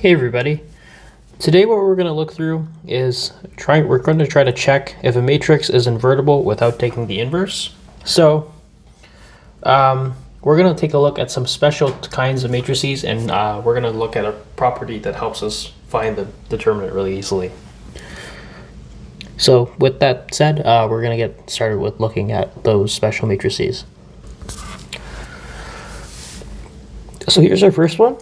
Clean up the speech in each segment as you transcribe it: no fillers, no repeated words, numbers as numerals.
Hey everybody. Today what we're going to look through is we're going to try to check if a matrix is invertible without taking the inverse. So we're going to take a look at some special kinds of matrices, and we're going to look at a property that helps us find the determinant really easily. So with that said, we're going to get started with looking at those special matrices. So here's our first one.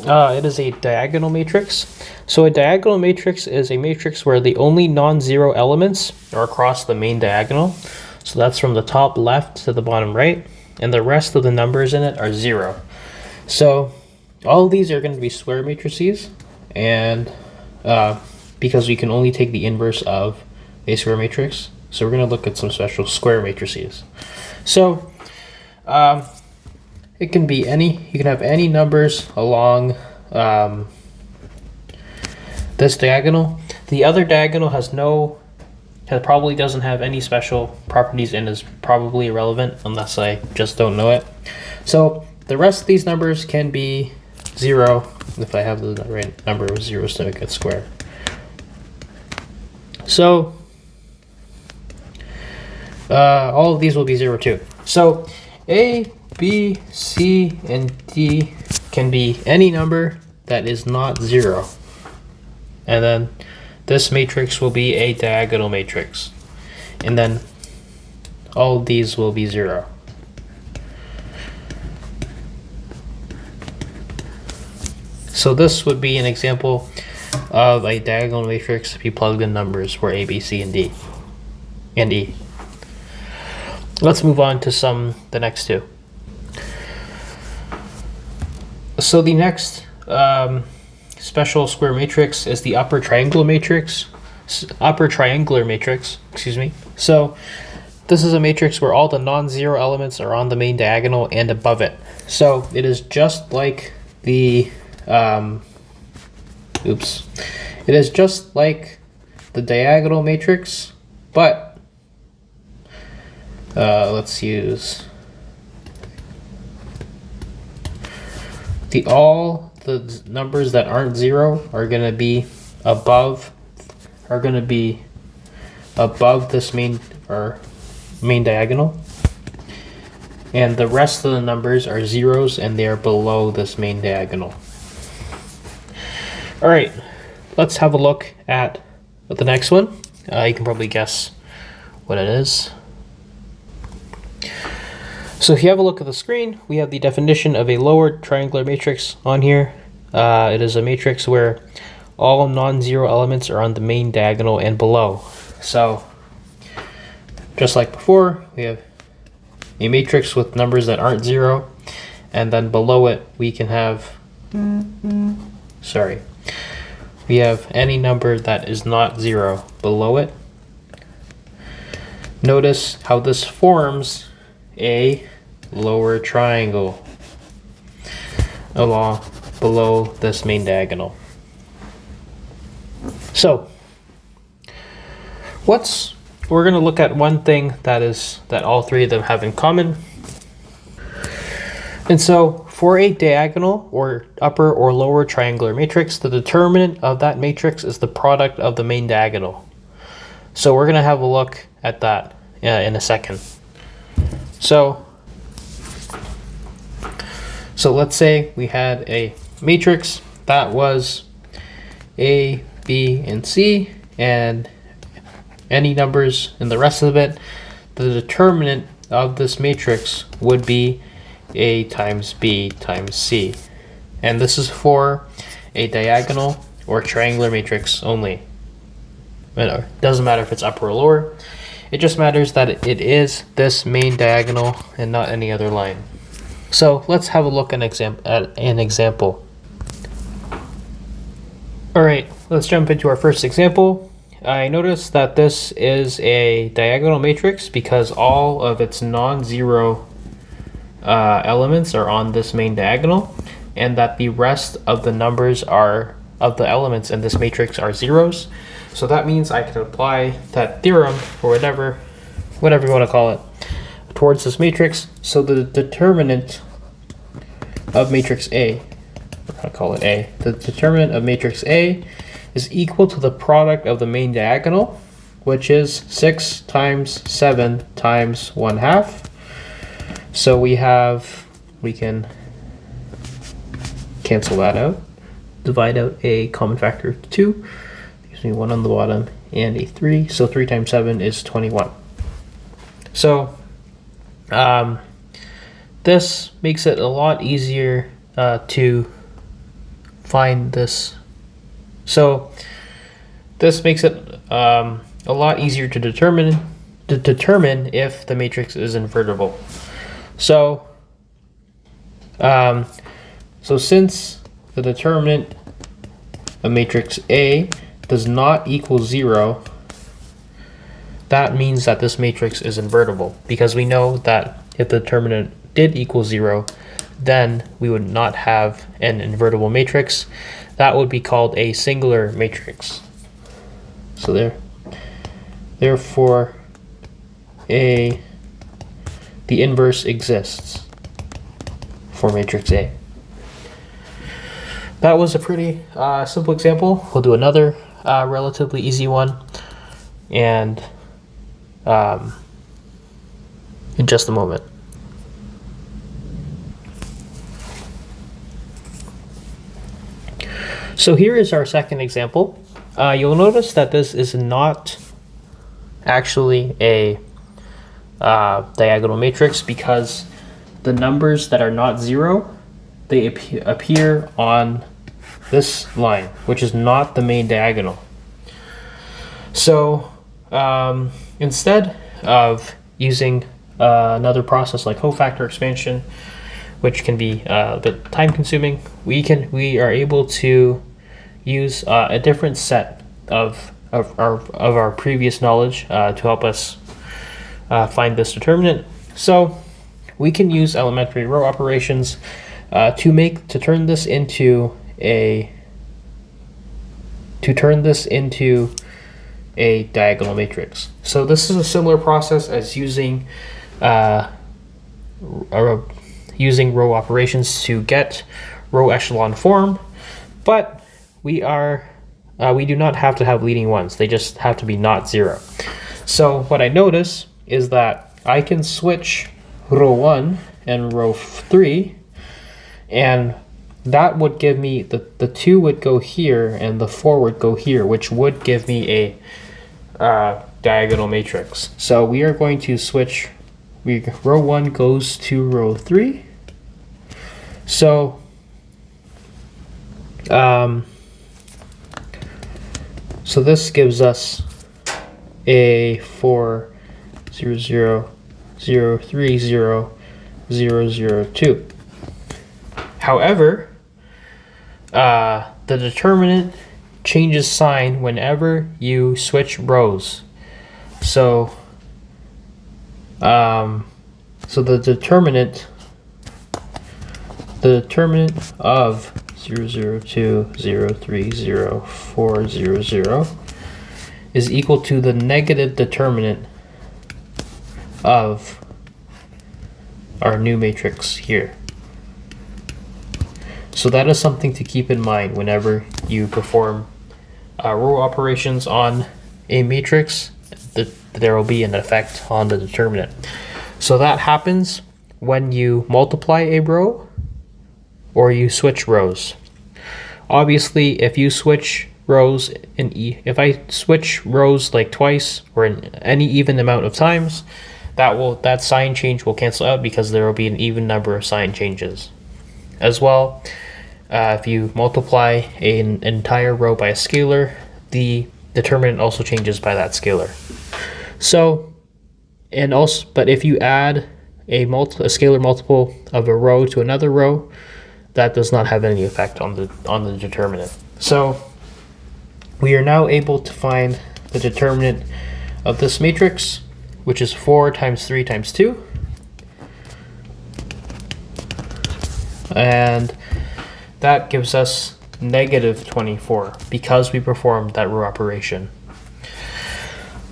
It is a diagonal matrix. So a diagonal matrix is a matrix where the only non-zero elements are across the main diagonal. So that's from the top left to the bottom right, and the rest of the numbers in it are zero. So all of these are going to be square matrices, and because we can only take the inverse of a square matrix, so we're going to look at some special square matrices. So it can be you can have any numbers along this diagonal. The other diagonal probably doesn't have any special properties and is probably irrelevant unless I just don't know it. So the rest of these numbers can be zero if I have the right number of zeros to make it square. So all of these will be zero too. So A, B, C, and D can be any number that is not zero. And then this matrix will be a diagonal matrix. And then all of these will be zero. So this would be an example of a diagonal matrix if you plugged in numbers for A, B, C, and D, and E. Let's move on to the next two. So the next special square matrix is the upper triangular matrix. Excuse me. So this is a matrix where all the non-zero elements are on the main diagonal and above it. So it is just like the it is just like the diagonal matrix, but let's use all the numbers that aren't zero are going to be above this main diagonal, and the rest of the numbers are zeros and they are below this main diagonal. All right, let's have a look at the next one. You can probably guess what it is. So if you have a look at the screen, we have the definition of a lower triangular matrix on here. It is a matrix where all non-zero elements are on the main diagonal and below. So just like before, we have a matrix with numbers that aren't zero, and then below it we can have we have any number that is not zero below it. Notice how this forms a lower triangle below this main diagonal. So we're going to look at one thing that all three of them have in common. And so for a diagonal or upper or lower triangular matrix, the determinant of that matrix is the product of the main diagonal. So we're going to have a look at that in a second. So let's say we had a matrix that was A, B, and C, and any numbers in the rest of it. The determinant of this matrix would be A times B times C. And this is for a diagonal or triangular matrix only. It doesn't matter if it's upper or lower. It just matters that it is this main diagonal and not any other line. So let's have a look at an example. All right, let's jump into our first example. I noticed that this is a diagonal matrix because all of its non-zero elements are on this main diagonal, and that the rest of the numbers of the elements in this matrix are zeros. So that means I can apply that theorem, or whatever you want to call it, towards this matrix. So the determinant of matrix A I call it A. The determinant of matrix A is equal to the product of the main diagonal, which is 6 times 7 times 1/2. So we can cancel that out. Divide out a common factor of 2. Gives me 1 on the bottom and a 3. So 3 times 7 is 21. So this makes it a lot easier to find this. So this makes it a lot easier to determine if the matrix is invertible. So since the determinant of matrix A does not equal 0, that means that this matrix is invertible, because we know that if the determinant did equal 0, then we would not have an invertible matrix. That would be called a singular matrix. So therefore the inverse exists for matrix A. That was a pretty simple example. We'll do another relatively easy one, and in just a moment. So here is our second example. You'll notice that this is not actually a diagonal matrix, because the numbers that are not 0, they appear on this line, which is not the main diagonal. So instead of using another process like cofactor expansion, which can be a bit time consuming, we are able to use a different set of our previous knowledge to help us find this determinant. So we can use elementary row operations to turn this into a diagonal matrix. So this is a similar process as using row operations to get row echelon form, but we do not have to have leading ones. They just have to be not 0. So what I notice is that I can switch row 1 and row 3, and that would give me the 2 would go here and the 4 would go here, which would give me a diagonal matrix. So we are going to switch. Row 1 goes to row 3. So so this gives us a 4 0 0 0 3 0 0 0 2. However, the determinant changes sign whenever you switch rows. So the determinant of 0 0 2 0 3 0 4 0 0 is equal to the negative determinant of our new matrix here. So that is something to keep in mind whenever you perform row operations on a matrix. There will be an effect on the determinant. So that happens when you multiply a row or you switch rows. Obviously, if you switch rows if I switch rows like twice or in any even amount of times, that sign change will cancel out, because there will be an even number of sign changes. As well, if you multiply an entire row by a scalar, the determinant also changes by that scalar. So, but if you add a scalar multiple of a row to another row, that does not have any effect on the determinant. So we are now able to find the determinant of this matrix, which is 4 times 3 times 2. And that gives us negative 24 because we performed that row operation.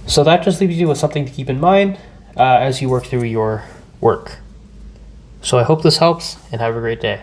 So that just leaves you with something to keep in mind as you work through your work. So I hope this helps, and have a great day.